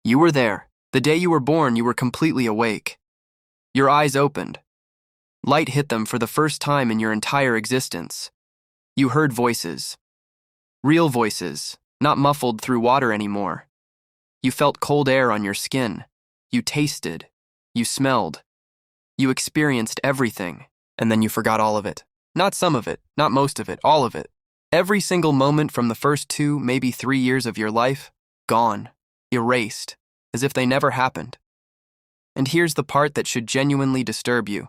You were there. The day you were born, you were completely awake. Your eyes opened. Light hit them for the first time in your entire existence. You heard voices. Real voices, not muffled through water anymore. You felt cold air on your skin. You tasted. You smelled. You experienced everything, and then you forgot all of it. Not some of it, not most of it, all of it. Every single moment from the first 2, maybe 3 years of your life, gone, erased, as if they never happened. And here's the part that should genuinely disturb you.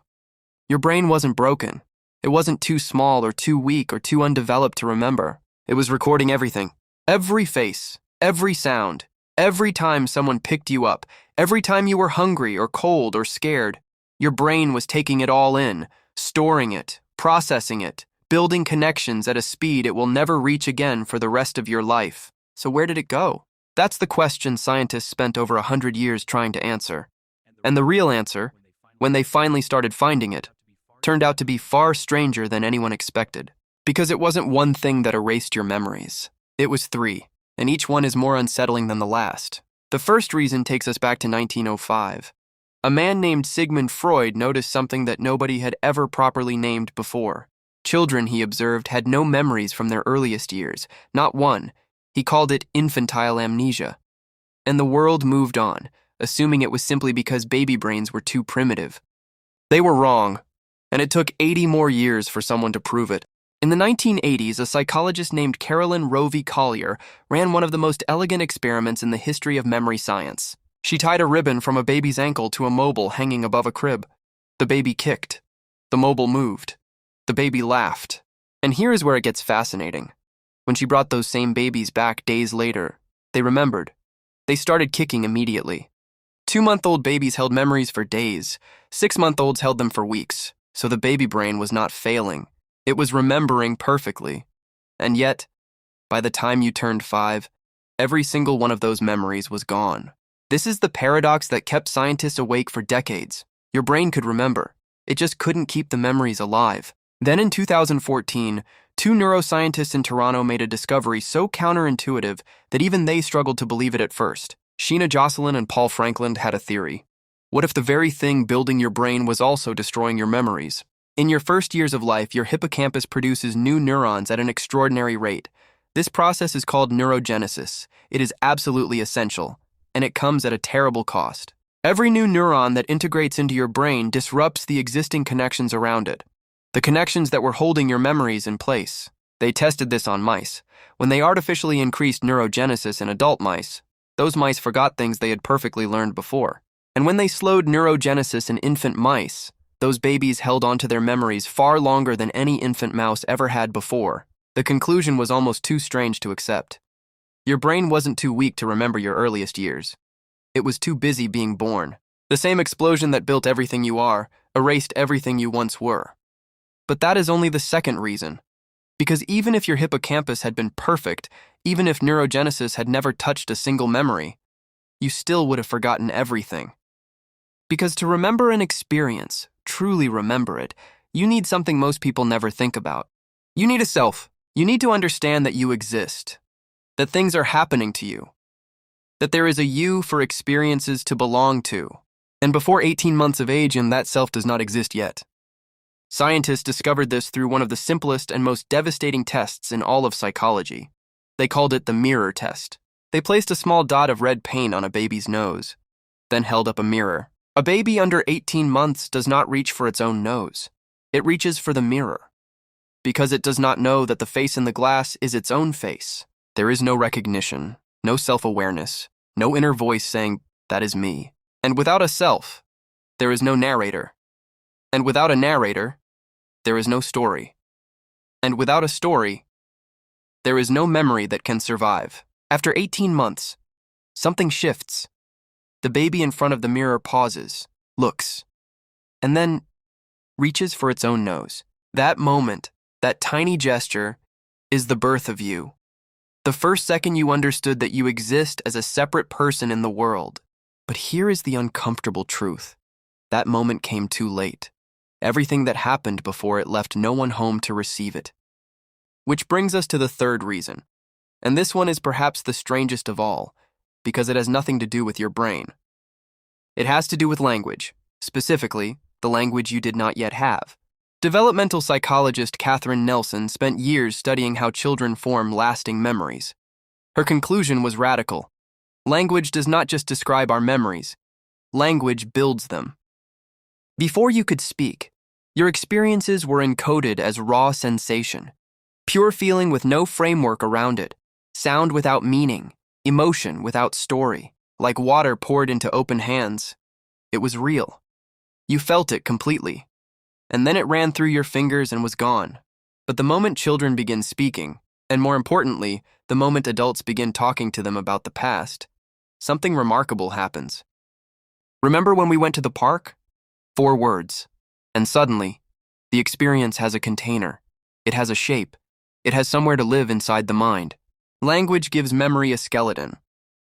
Your brain wasn't broken. It wasn't too small or too weak or too undeveloped to remember. It was recording everything. Every face, every sound, every time someone picked you up, every time you were hungry or cold or scared. Your brain was taking it all in, storing it, processing it, building connections at a speed it will never reach again for the rest of your life. So where did it go? That's the question scientists spent over 100 years trying to answer. And the real answer, when they finally started finding it, turned out to be far stranger than anyone expected. Because it wasn't one thing that erased your memories. It was 3, and each one is more unsettling than the last. The first reason takes us back to 1905. A man named Sigmund Freud noticed something that nobody had ever properly named before. Children, he observed, had no memories from their earliest years, not one. He called it infantile amnesia. And the world moved on, assuming it was simply because baby brains were too primitive. They were wrong, and it took 80 more years for someone to prove it. In the 1980s, a psychologist named Carolyn Rovey Collier ran one of the most elegant experiments in the history of memory science. She tied a ribbon from a baby's ankle to a mobile hanging above a crib. The baby kicked. The mobile moved. The baby laughed. And here is where it gets fascinating. When she brought those same babies back days later, they remembered. They started kicking immediately. 2-month-old babies held memories for days. 6-month-olds held them for weeks. So the baby brain was not failing. It was remembering perfectly. And yet, by the time you turned 5, every single one of those memories was gone. This is the paradox that kept scientists awake for decades. Your brain could remember. It just couldn't keep the memories alive. Then in 2014, 2 neuroscientists in Toronto made a discovery so counterintuitive that even they struggled to believe it at first. Sheena Jocelyn and Paul Franklin had a theory. What if the very thing building your brain was also destroying your memories? In your first years of life, your hippocampus produces new neurons at an extraordinary rate. This process is called neurogenesis. It is absolutely essential, and it comes at a terrible cost. Every new neuron that integrates into your brain disrupts the existing connections around it, the connections that were holding your memories in place. They tested this on mice. When they artificially increased neurogenesis in adult mice, those mice forgot things they had perfectly learned before. And when they slowed neurogenesis in infant mice, those babies held onto their memories far longer than any infant mouse ever had before. The conclusion was almost too strange to accept. Your brain wasn't too weak to remember your earliest years. It was too busy being born. The same explosion that built everything you are, erased everything you once were. But that is only the second reason. Because even if your hippocampus had been perfect, even if neurogenesis had never touched a single memory, you still would have forgotten everything. Because to remember an experience, truly remember it, you need something most people never think about. You need a self. You need to understand that you exist, that things are happening to you, that there is a you for experiences to belong to. And before 18 months of age, and that self does not exist yet. Scientists discovered this through one of the simplest and most devastating tests in all of psychology. They called it the mirror test. They placed a small dot of red paint on a baby's nose, then held up a mirror. A baby under 18 months does not reach for its own nose. It reaches for the mirror, because it does not know that the face in the glass is its own face. There is no recognition, no self-awareness, no inner voice saying, "That is me." And without a self, there is no narrator. And without a narrator, there is no story. And without a story, there is no memory that can survive. After 18 months, something shifts. The baby in front of the mirror pauses, looks, and then reaches for its own nose. That moment, that tiny gesture, is the birth of you. The first second you understood that you exist as a separate person in the world. But here is the uncomfortable truth. That moment came too late. Everything that happened before it left no one home to receive it. Which brings us to the third reason. And this one is perhaps the strangest of all. because it has nothing to do with your brain. It has to do with language, specifically, the language you did not yet have. Developmental psychologist Catherine Nelson spent years studying how children form lasting memories. Her conclusion was radical. Language does not just describe our memories. Language builds them. Before you could speak, your experiences were encoded as raw sensation, pure feeling with no framework around it, sound without meaning, emotion without story, like water poured into open hands. It was real. You felt it completely. And then it ran through your fingers and was gone. But the moment children begin speaking, and more importantly, the moment adults begin talking to them about the past, something remarkable happens. Remember when we went to the park? 4 words. And suddenly, the experience has a container. It has a shape. It has somewhere to live inside the mind. Language gives memory a skeleton.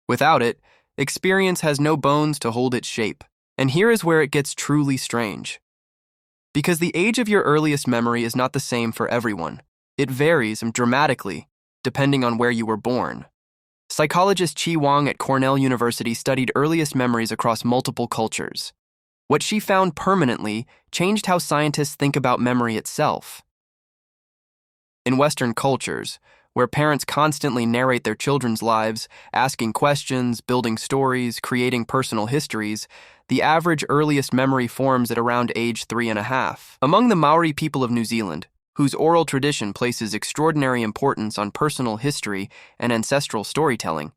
Without it, experience has no bones to hold its shape. And here is where it gets truly strange. Because the age of your earliest memory is not the same for everyone. It varies dramatically, depending on where you were born. Psychologist Chi Wang at Cornell University studied earliest memories across multiple cultures. What she found permanently changed how scientists think about memory itself. In Western cultures, where parents constantly narrate their children's lives, asking questions, building stories, creating personal histories, the average earliest memory forms at around age 3.5. Among the Maori people of New Zealand, whose oral tradition places extraordinary importance on personal history and ancestral storytelling,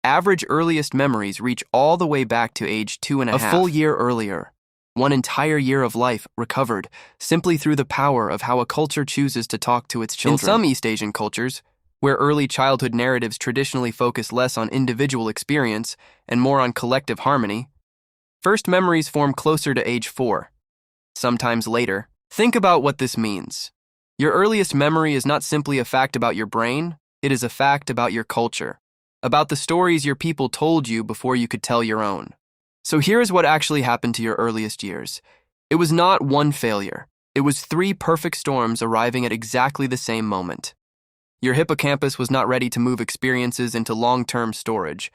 average earliest memories reach all the way back to age 2.5. A full year earlier, one entire year of life recovered simply through the power of how a culture chooses to talk to its children. In some East Asian cultures, where early childhood narratives traditionally focus less on individual experience and more on collective harmony, first memories form closer to age 4, sometimes later. Think about what this means. Your earliest memory is not simply a fact about your brain, it is a fact about your culture, about the stories your people told you before you could tell your own. So here is what actually happened to your earliest years. It was not one failure. It was 3 perfect storms arriving at exactly the same moment. Your hippocampus was not ready to move experiences into long-term storage.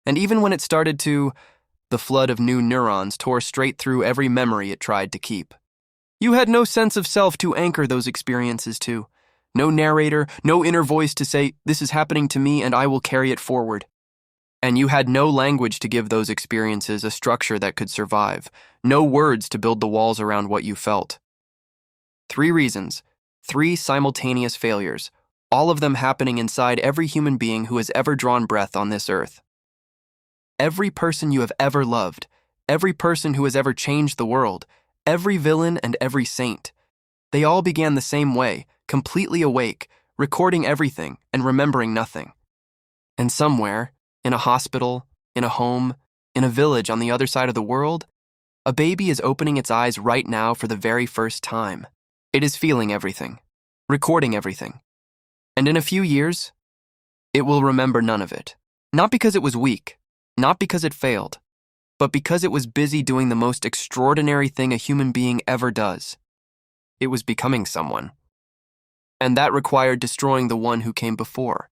And even when it started to, the flood of new neurons tore straight through every memory it tried to keep. You had no sense of self to anchor those experiences to. No narrator, no inner voice to say, this is happening to me and I will carry it forward. And you had no language to give those experiences a structure that could survive, no words to build the walls around what you felt. 3 reasons, 3 simultaneous failures, all of them happening inside every human being who has ever drawn breath on this earth. Every person you have ever loved, every person who has ever changed the world, every villain and every saint, they all began the same way, completely awake, recording everything and remembering nothing. And somewhere, in a hospital, in a home, in a village on the other side of the world, a baby is opening its eyes right now for the very first time. It is feeling everything, recording everything. And in a few years, it will remember none of it. Not because it was weak, not because it failed, but because it was busy doing the most extraordinary thing a human being ever does. It was becoming someone. And that required destroying the one who came before.